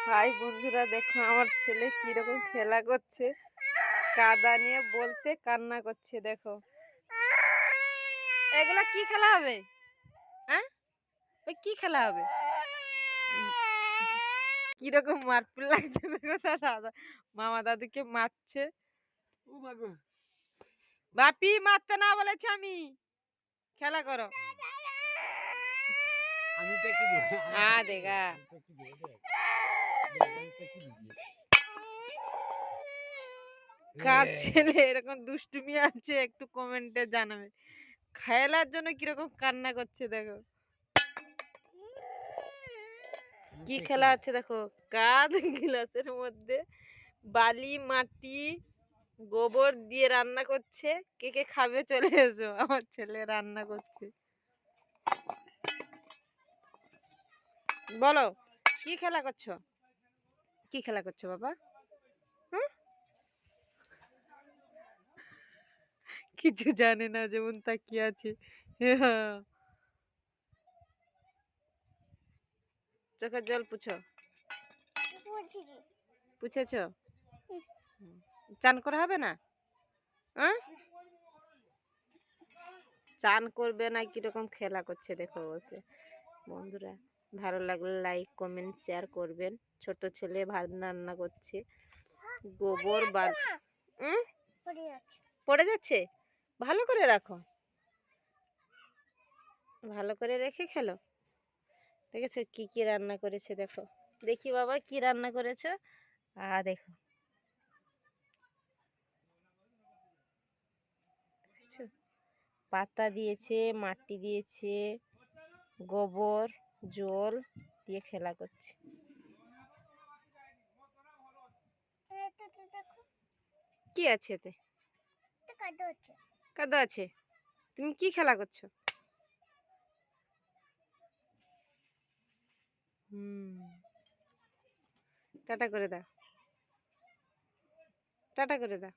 ভাই বন্ধুরা দেখো আমার ছেলে কিরকম খেলা করছে, কাদা নিয়ে বলতে কান্না করছে। দেখো এগুলা কি খেলা হবে? হ্যাঁ, ওই কি খেলা হবে? কিরকম মারপিট লাগছে দেখো, দাদা মামা দাদুকে মারছে। বাপি মারতে না বলেছি আমি, খেলা করো। দেখা কার ছেলে এরকম দুষ্টুমি আছে একটু কমেন্টে জানাবে। খেলার জন্য কিরকম কান্না করছে দেখো। কি খেলা আছে দেখো, কাঁধ গ্লাসের মধ্যে বালি মাটি গোবর দিয়ে রান্না করছে। কে কে খাবে চলে এসো, আমার ছেলে রান্না করছে। বলো কি খেলা করছো, কি খেলা করছো বাবা? কিছু জানে না যেমন তাকিয়ে আছে। চোখের জল পুছো, পুছেছ? চান করা হবে না? চান করবে না, কিরকম খেলা করছে দেখো বসে। বন্ধুরা ভালো লাগলে লাইক কমেন্ট শেয়ার করবেন। ছোট ছেলে ভাত রান্না করছে, গোবর বাল পড়ে যাচ্ছে। ভালো করে রাখো, ভালো করে রেখে খেলো। দেখেছো কি কি রান্না করেছে দেখো। দেখি বাবা কি রান্না করেছো। দেখো পাতা দিয়েছে, মাটি দিয়েছে, গোবর জল দিয়ে খেলা করছে। কি আছে এতে? কাদা আছে। তুমি কি খেলা করছো? টাটা করে দাও, টাটা করে দাও,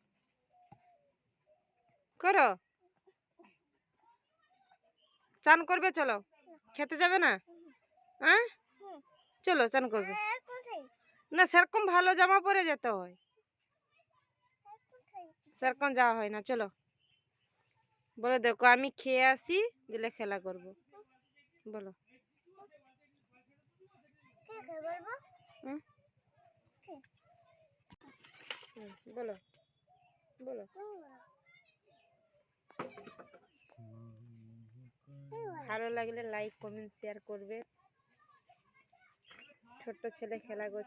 করো। চান করবে? চলো, খেতে যাবে না? হ্যাঁ চলো চান করবে। না সেরকম ভালো জামা পরে যেতে হয়, সেরকম যাওয়া হয় না। চলো বলে দেখো আমি খেয়ে আসি, দিলে খেলা করব। বলো বলো বলো। ভালো লাগলে লাইক কমেন্ট শেয়ার করবে। ছোট্ট ছেলে খেলা করছে।